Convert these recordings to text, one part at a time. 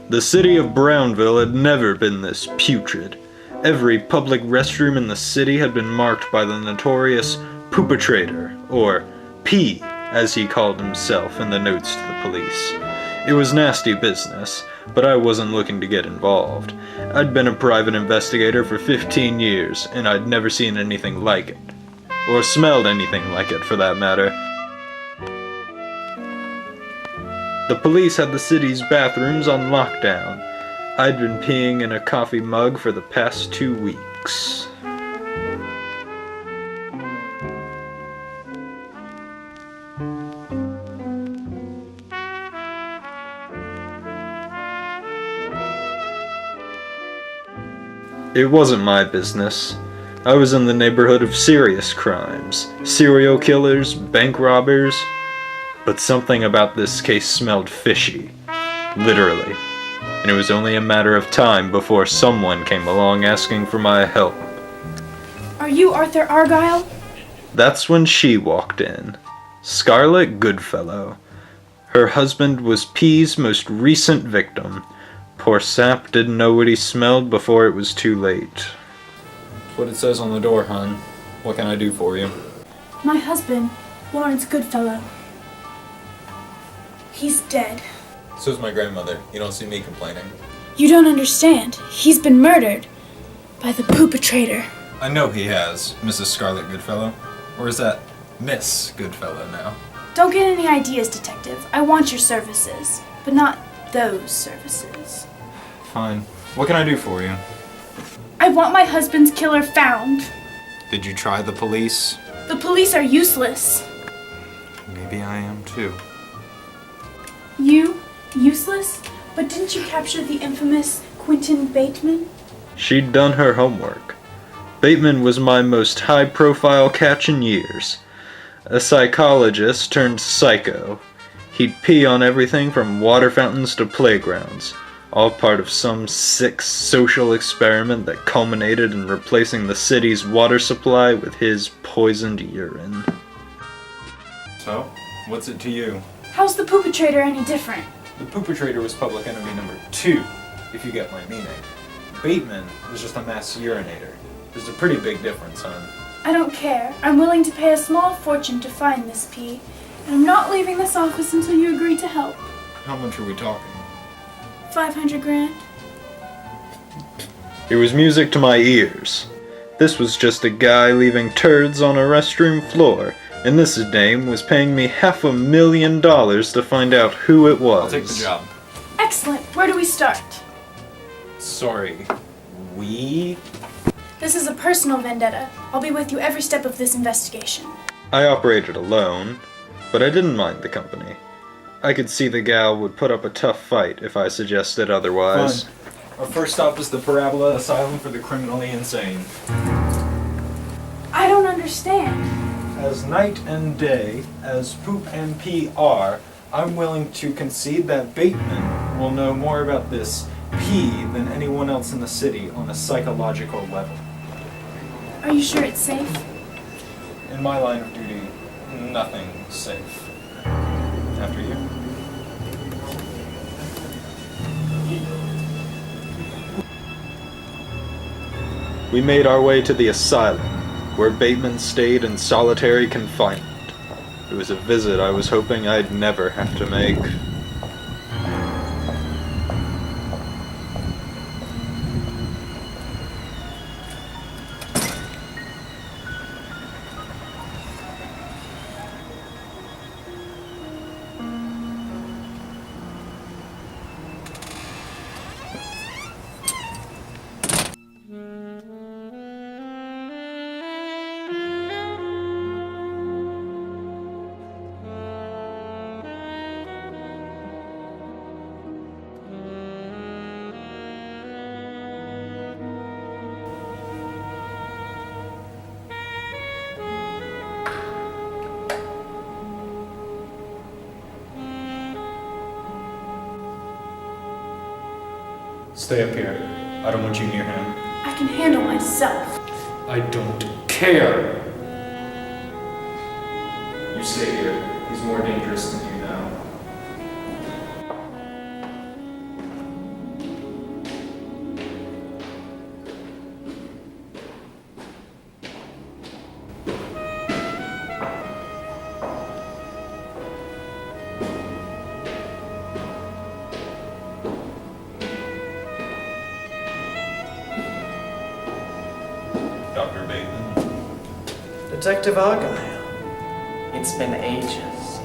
The city of Brownville had never been this putrid. Every public restroom in the city had been marked by the notorious poopetrator, or P, as he called himself in the notes to the police. It was nasty business, but I wasn't looking to get involved. I'd been a private investigator for 15 years, and I'd never seen anything like it. Or smelled anything like it, for that matter. The police had the city's bathrooms on lockdown. I'd been peeing in a coffee mug for the past 2 weeks. It wasn't my business. I was in the neighborhood of serious crimes, serial killers, bank robbers, but something about this case smelled fishy, literally, and it was only a matter of time before someone came along asking for my help. Are you Arthur Argyle? That's when she walked in, Scarlett Goodfellow. Her husband was P's most recent victim. Poor sap didn't know what he smelled before it was too late. That's what it says on the door, hon. What can I do for you? My husband, Lawrence Goodfellow. He's dead. So's my grandmother. You don't see me complaining. You don't understand. He's been murdered by the poopetrator. I know he has, Mrs. Scarlett Goodfellow. Or is that Miss Goodfellow now? Don't get any ideas, Detective. I want your services, but not those services. Fine. What can I do for you? I want my husband's killer found. Did you try the police? The police are useless. Maybe I am too. You? Useless? But didn't you capture the infamous Quentin Bateman? She'd done her homework. Bateman was my most high-profile catch in years. A psychologist turned psycho. He'd pee on everything from water fountains to playgrounds, all part of some sick social experiment that culminated in replacing the city's water supply with his poisoned urine. So, what's it to you? How's the poopetrator any different? The poopetrator was public enemy number 2, if you get my meaning. Bateman was just a mass urinator. There's a pretty big difference, hon. I don't care. I'm willing to pay a small fortune to find this pea, and I'm not leaving this office until you agree to help. How much are we talking? 500 grand. It was music to my ears. This was just a guy leaving turds on a restroom floor, and this dame was paying me $500,000 to find out who it was. I'll take the job. Excellent. Where do we start? Sorry. We? This is a personal vendetta. I'll be with you every step of this investigation. I operated alone, but I didn't mind the company. I could see the gal would put up a tough fight if I suggested otherwise. Fine. Our first stop is the Parabola Asylum for the Criminally Insane. I don't understand. As night and day, as poop and pee are, I'm willing to concede that Bateman will know more about this pee than anyone else in the city on a psychological level. Are you sure it's safe? In my line of duty, nothing's safe. After you. We made our way to the asylum, where Bateman stayed in solitary confinement. It was a visit I was hoping I'd never have to make. Stay up here. I don't want you near him. I can handle myself. I don't care. You stay here. He's more dangerous than you now. Detective Argyle. It's been ages.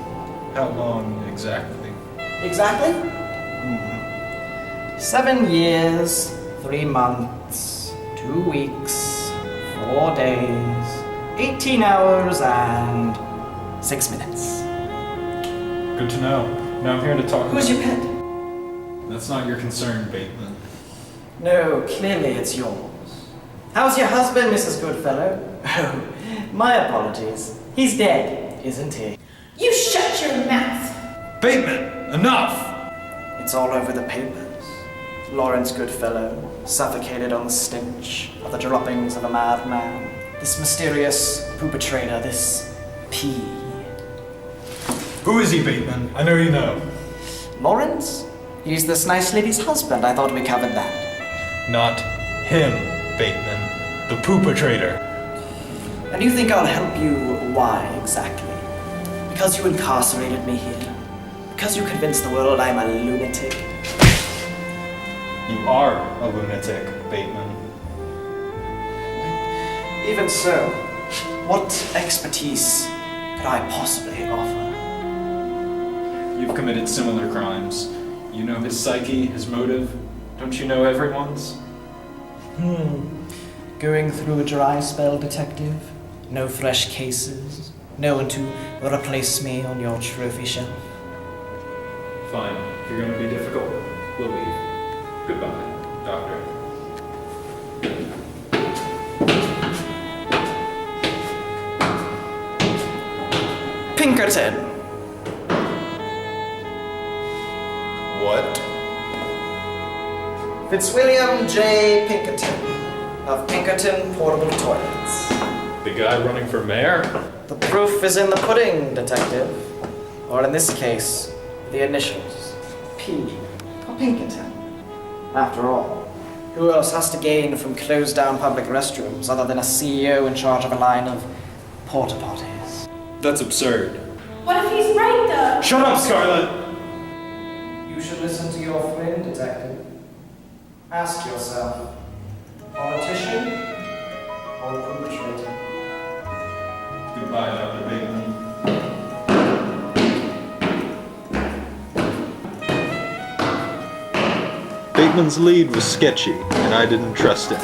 How long exactly? Exactly? 7 years, 3 months, 2 weeks, 4 days, 18 hours, and 6 minutes. Good to know. Now I'm here to talk. Who's your pet? That's not your concern, Bateman. No, clearly it's yours. How's your husband, Mrs. Goodfellow? Oh, my apologies. He's dead, isn't he? You shut your mouth! Bateman, enough! It's all over the papers. Lawrence Goodfellow, suffocated on the stench of the droppings of a madman. This mysterious poopetrator, this P. Who is he, Bateman? I know you know. Lawrence? He's this nice lady's husband. I thought we covered that. Not him, Bateman. The poopetrator. And you think I'll help you? Why exactly? Because you incarcerated me here? Because you convinced the world I'm a lunatic? You are a lunatic, Bateman. Even so, what expertise could I possibly offer? You've committed similar crimes. You know his psyche, his motive. Don't you know everyone's? Going through a dry spell, detective? No fresh cases? No one to replace me on your trophy shelf? Fine. If you're going to be difficult, we'll leave. Goodbye, Doctor. Pinkerton! What? Fitzwilliam J. Pinkerton of Pinkerton Portable Toilets. The guy running for mayor? The proof is in the pudding, detective. Or in this case, the initials. P. For Pinkerton. After all, who else has to gain from closed down public restrooms other than a CEO in charge of a line of porta potties? That's absurd. What if he's right, though? Shut up, Scarlet! You should listen to your friend, detective. Ask yourself, politician or perpetrator? Goodbye, Dr. Bateman. Bateman's lead was sketchy, and I didn't trust him.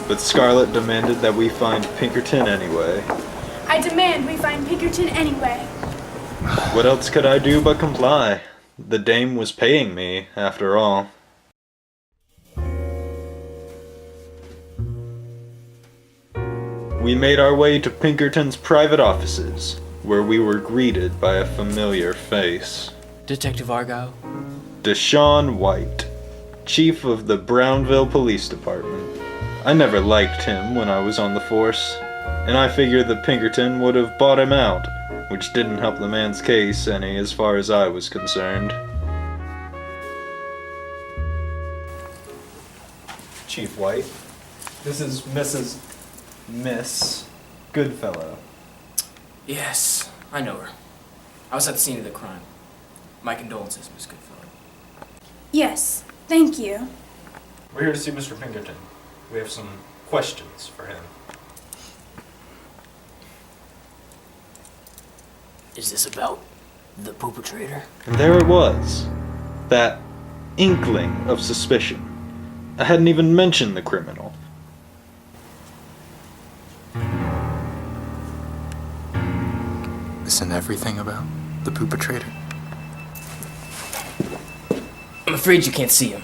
But Scarlet demanded that we find Pinkerton anyway. I demand we find Pinkerton anyway. What else could I do but comply? The dame was paying me, after all. We made our way to Pinkerton's private offices, where we were greeted by a familiar face. Detective Argyle? Deshaun White, chief of the Brownville Police Department. I never liked him when I was on the force, and I figured that Pinkerton would have bought him out, which didn't help the man's case any as far as I was concerned. Chief White, this is Miss Goodfellow. Yes, I know her. I was at the scene of the crime. My condolences, Miss Goodfellow. Yes, thank you. We're here to see Mr. Pinkerton. We have some questions for him. Is this about the poopetrator? And there it was. That inkling of suspicion. I hadn't even mentioned the criminal. Isn't everything about the poopetrator? I'm afraid you can't see him.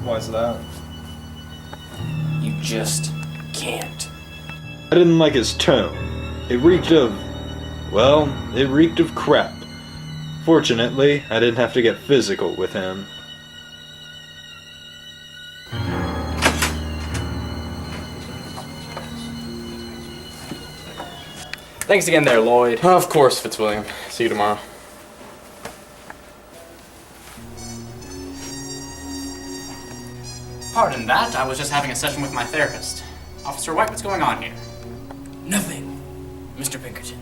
Why's that? You just can't. I didn't like his tone. It reeked of crap. Fortunately, I didn't have to get physical with him. Thanks again there, Lloyd. Of course, Fitzwilliam. See you tomorrow. Pardon that, I was just having a session with my therapist. Officer White, what's going on here? Nothing, Mr. Pinkerton.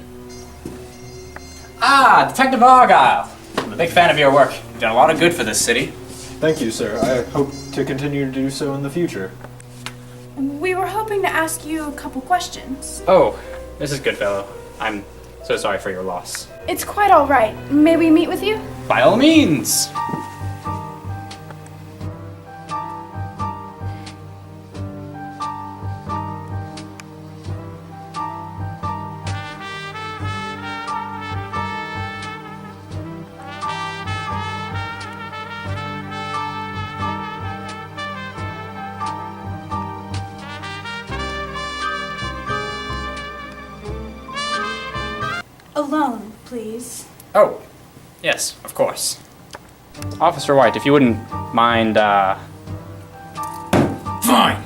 Ah, Detective Argyle. I'm a big fan of your work. You've done a lot of good for this city. Thank you, sir. I hope to continue to do so in the future. We were hoping to ask you a couple questions. Oh, Mrs. Goodfellow, I'm so sorry for your loss. It's quite all right. May we meet with you? By all means! Alone, please. Oh, yes, of course. Officer White, if you wouldn't mind, Fine!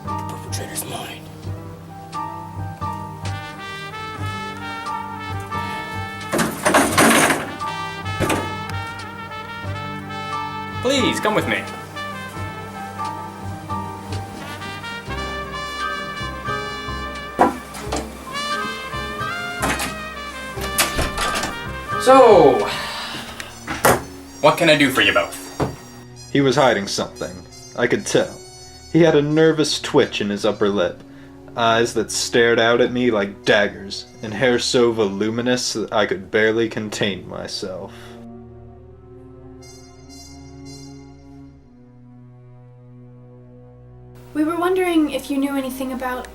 The perpetrator's mine. Please, come with me. So, what can I do for you both? He was hiding something. I could tell. He had a nervous twitch in his upper lip, eyes that stared out at me like daggers, and hair so voluminous that I could barely contain myself. We were wondering if you knew anything about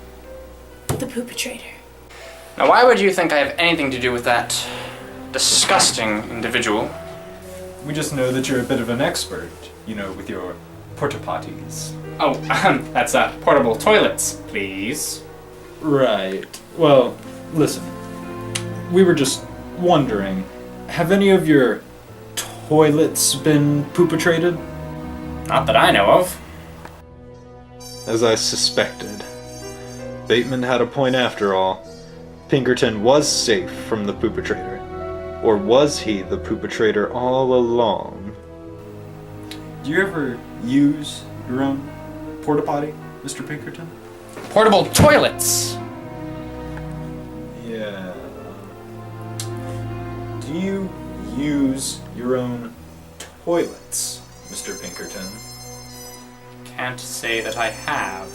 the poopetrator. Now, why would you think I have anything to do with that disgusting individual? We just know that you're a bit of an expert, you know, with your porta-potties. Oh, that's portable toilets, please. Right. Well, listen. We were just wondering, have any of your toilets been poopetrated? Not that I know of. As I suspected. Bateman had a point after all. Pinkerton was safe from the poopetrator. Or was he the poopetrator all along? Do you ever use your own porta-potty, Mr. Pinkerton? Portable toilets! Yeah. Do you use your own toilets, Mr. Pinkerton? Can't say that I have.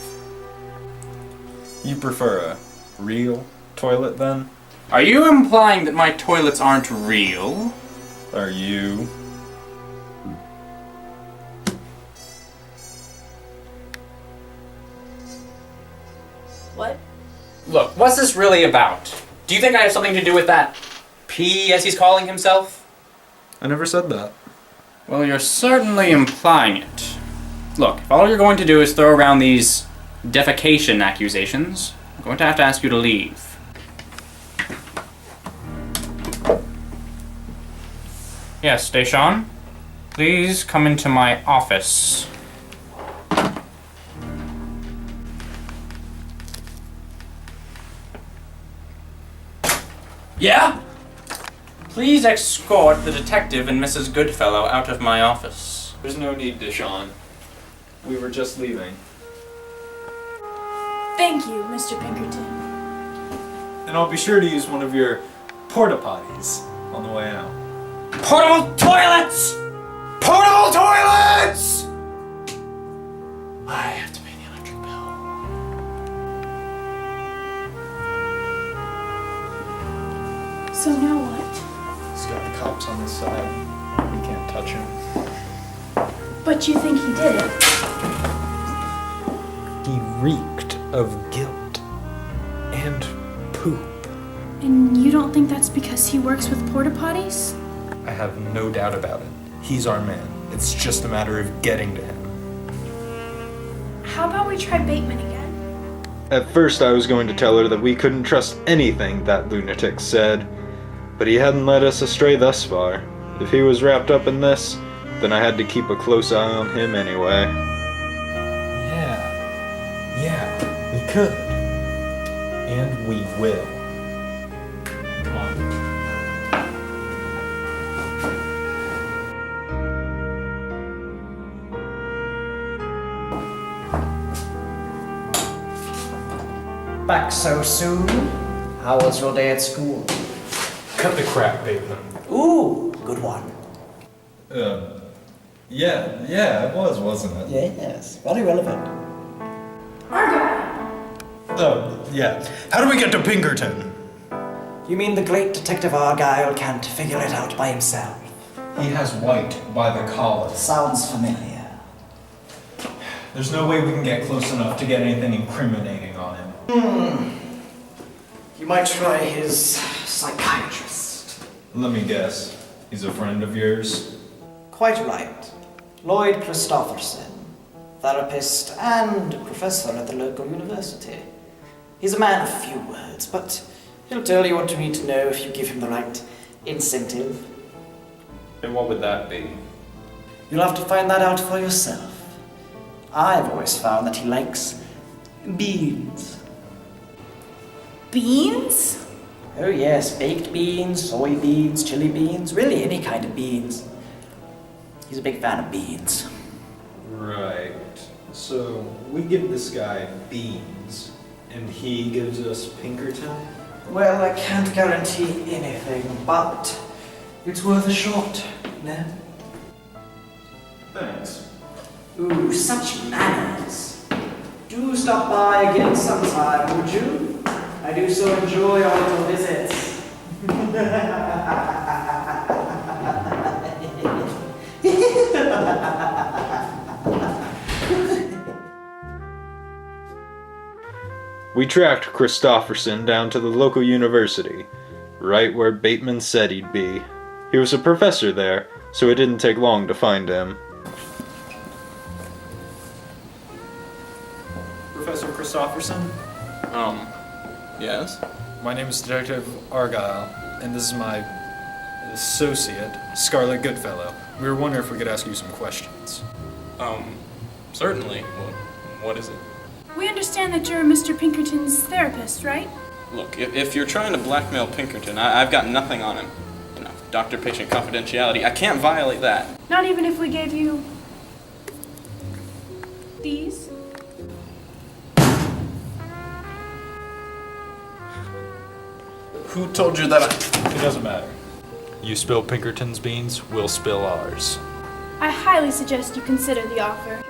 You prefer a real toilet, then? Are you implying that my toilets aren't real? Are you? What? Look, what's this really about? Do you think I have something to do with that P, as he's calling himself? I never said that. Well, you're certainly implying it. Look, if all you're going to do is throw around these defecation accusations, I'm going to have to ask you to leave. Yes, Deshawn? Please come into my office. Yeah? Please escort the detective and Mrs. Goodfellow out of my office. There's no need, Deshawn. We were just leaving. Thank you, Mr. Pinkerton. And I'll be sure to use one of your porta-potties on the way out. Portable toilets! Portable toilets! I have to pay the electric bill. So now what? He's got the cops on his side. We can't touch him. But you think he did it? He reeked of guilt and poop. And you don't think that's because he works with porta potties? I have no doubt about it. He's our man. It's just a matter of getting to him. How about we try Bateman again? At first I was going to tell her that we couldn't trust anything that lunatic said, but he hadn't led us astray thus far. If he was wrapped up in this, then I had to keep a close eye on him anyway. Yeah, we could. And we will. Come on. Back so soon? How was your day at school? Cut the crap, Bateman. Ooh, good one. Yeah, it was, wasn't it? Yes, very relevant. Argyle! Oh, yeah. How do we get to Pinkerton? You mean the great Detective Argyle can't figure it out by himself? He has White by the collar. Sounds familiar. There's no way we can get close enough to get anything incriminating on him. You might try his psychiatrist. Let me guess. He's a friend of yours? Quite right. Lloyd Christopherson, therapist and professor at the local university. He's a man of few words, but he'll tell you what you need to know if you give him the right incentive. And what would that be? You'll have to find that out for yourself. I've always found that he likes beans. Beans? Oh yes, baked beans, soybeans, chili beans, really any kind of beans. He's a big fan of beans. Right. So, we give this guy beans, and he gives us Pinkerton? Well, I can't guarantee anything, but it's worth a shot, no? Thanks. Ooh, such manners. Do stop by again sometime, would you? I do so enjoy our little visits. We tracked Christopherson down to the local university, right where Bateman said he'd be. He was a professor there, so it didn't take long to find him. Professor Christopherson, Yes? my name is Detective Argyle, and this is my associate, Scarlett Goodfellow. We were wondering if we could ask you some questions. Certainly. What is it? We understand that you're Mr. Pinkerton's therapist, right? Look, if you're trying to blackmail Pinkerton, I've got nothing on him. You know, doctor-patient confidentiality. I can't violate that. Not even if we gave you these? Who told you that It doesn't matter. You spill Pinkerton's beans, we'll spill ours. I highly suggest you consider the offer.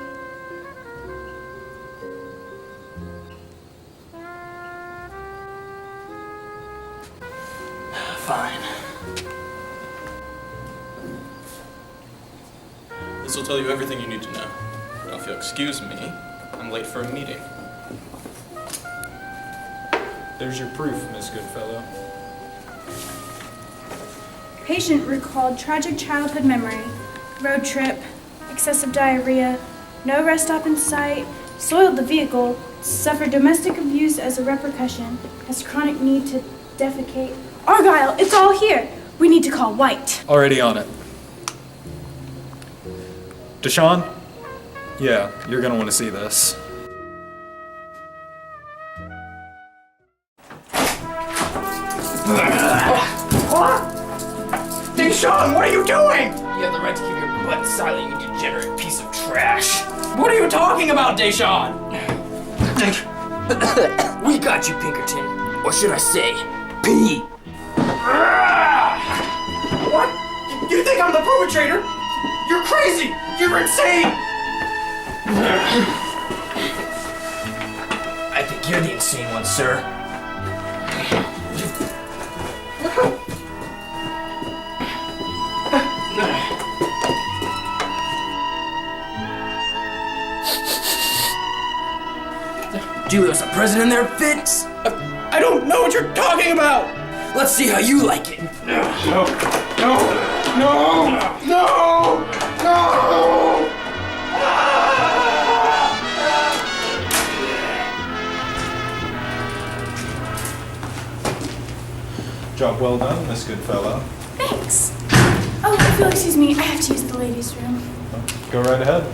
Fine. This will tell you everything you need to know. Now, if you'll excuse me, I'm late for a meeting. There's your proof, Miss Goodfellow. Patient recalled tragic childhood memory, road trip, excessive diarrhea, no rest stop in sight, soiled the vehicle, suffered domestic abuse as a repercussion, has chronic need to defecate. Argyle, it's all here. We need to call White. Already on it. Deshaun? Yeah, you're gonna want to see this. Deshaun, what are you doing? You have the right to keep your butt silent, you degenerate piece of trash. What are you talking about, Deshaun? We got you, Pinkerton. Or should I say, P. What? You think I'm the poopetrator? You're crazy! You're insane! I think you're the insane one, sir. Dude, there's a president in there, Fitz? I don't know what you're talking about! Let's see how you like it. No! Job well done, Miss Goodfellow. Thanks. Oh, if you'll excuse me, I have to use the ladies' room. Go right ahead.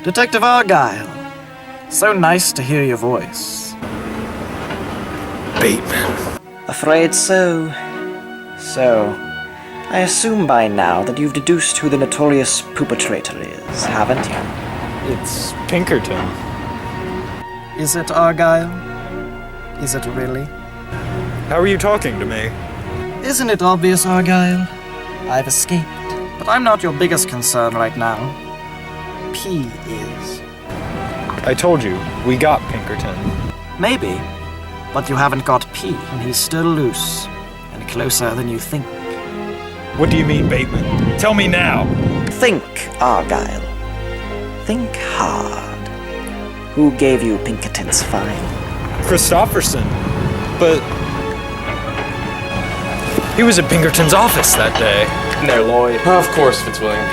Detective Argyle. So nice to hear your voice. Bateman. Afraid so. So, I assume by now that you've deduced who the notorious poopetrator is, haven't you? It's Pinkerton. Is it Argyle? Is it really? How are you talking to me? Isn't it obvious, Argyle? I've escaped, but I'm not your biggest concern right now. P is. I told you, we got Pinkerton. Maybe, but you haven't got P, and he's still loose, and closer than you think. What do you mean, Bateman? Tell me now! Think, Argyle. Think hard. Who gave you Pinkerton's file? Christopherson. But... he was at Pinkerton's office that day. And there, Lloyd. Of course, Fitzwilliam.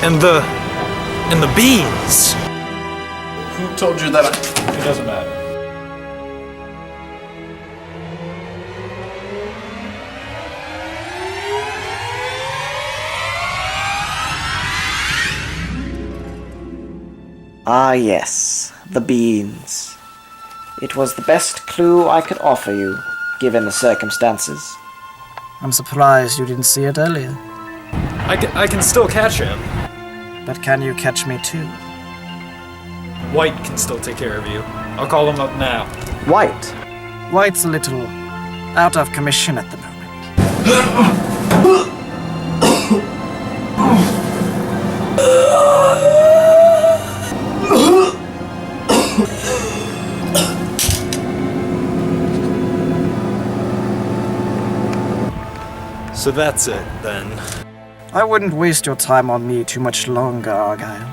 And the beans! Who told you that It doesn't matter. Ah, yes, the beans. It was the best clue I could offer you, given the circumstances. I'm surprised you didn't see it earlier. I can still catch him. But can you catch me too? White can still take care of you. I'll call him up now. White? White's a little out of commission at the moment. So that's it, then. I wouldn't waste your time on me too much longer, Argyle.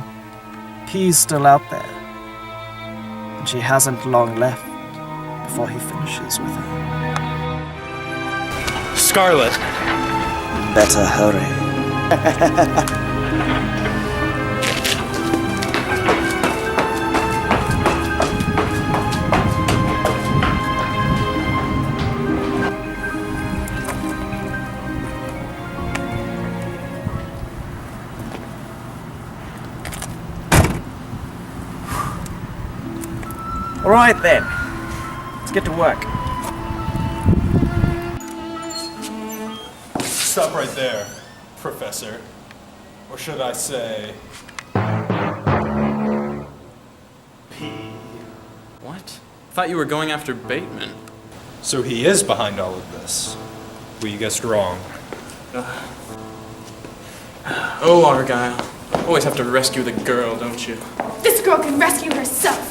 P's still out there. And she hasn't long left before he finishes with her. Scarlet. Better hurry. All right then, let's get to work. Stop right there, Professor. Or should I say... P. What? I thought you were going after Bateman. So he is behind all of this. Well, you guessed wrong. Oh, Argyle. Always have to rescue the girl, don't you? This girl can rescue herself.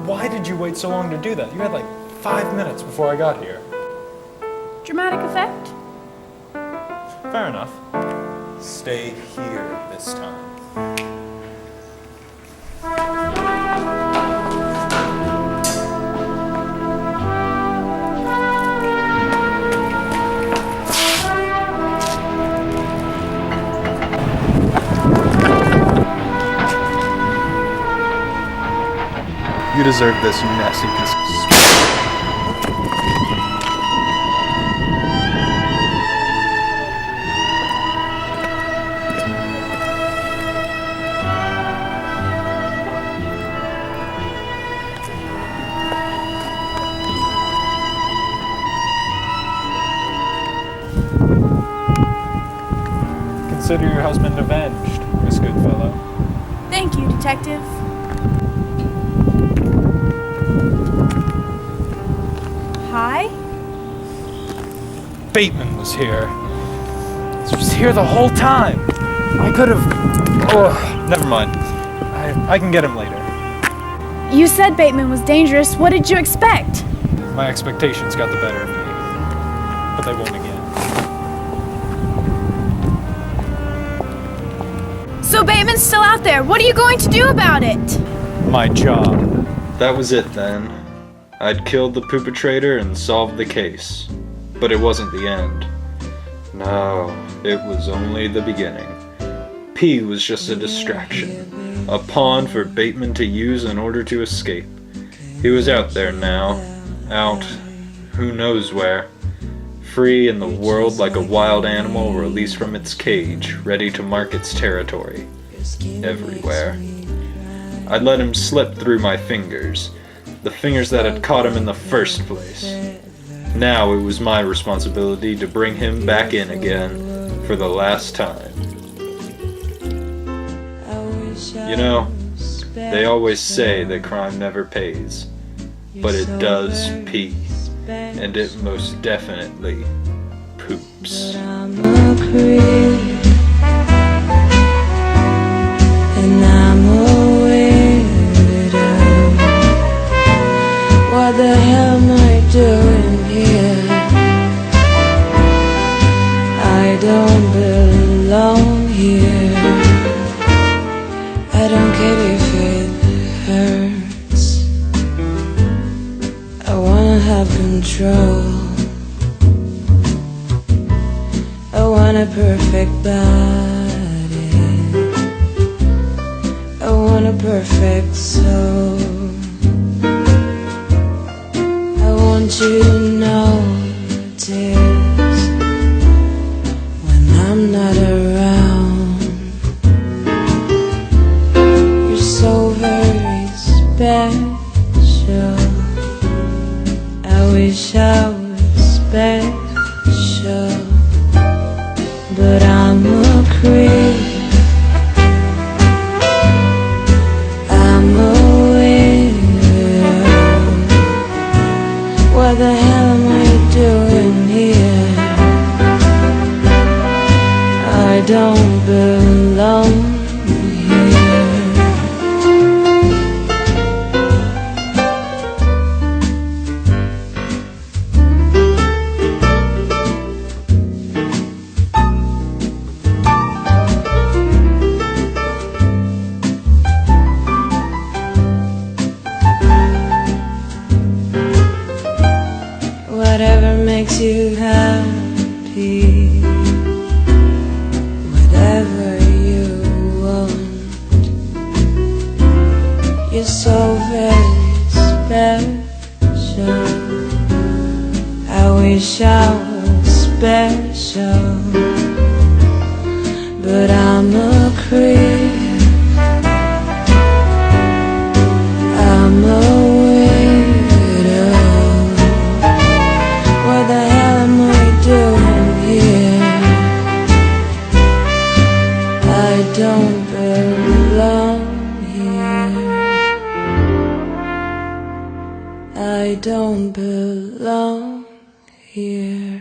Why did you wait so long to do that? You had like 5 minutes before I got here. Dramatic effect? Fair enough. Stay here this time. You deserve this, you nasty piece of Consider your husband avenged, Miss Goodfellow. Thank you, Detective. Hi? Bateman was here. He was here the whole time. I could have... Oh, never mind. I can get him later. You said Bateman was dangerous. What did you expect? My expectations got the better of me. But they won't again. So Bateman's still out there. What are you going to do about it? My job. That was it then. I'd killed the poopetrator and solved the case. But it wasn't the end. No, it was only the beginning. P was just a distraction. a pawn for Bateman to use in order to escape. He was out there now, out who knows where, free in the world like a wild animal released from its cage, ready to mark its territory, everywhere. I'd let him slip through my fingers, the fingers that had caught him in the first place. Now it was my responsibility to bring him back in again for the last time. You know, they always say that crime never pays, but it does pee, and it most definitely poops. I'm a creep, and I'm a weirdo. What the hell am I doing here? I don't belong here. I don't care if it hurts. I wanna have control. I want a perfect body. I want a perfect soul. I want you to notice when I'm not around. You're so very special. I wish I was special, but I'm a creep. I'm a weirdo. What the hell am I doing here? I don't belong here. Whatever makes you happy, whatever you want. You're so very special. I wish I was special, but I'm a creep. I'm a weirdo. What the hell am I doing here? I don't belong here. I don't belong here.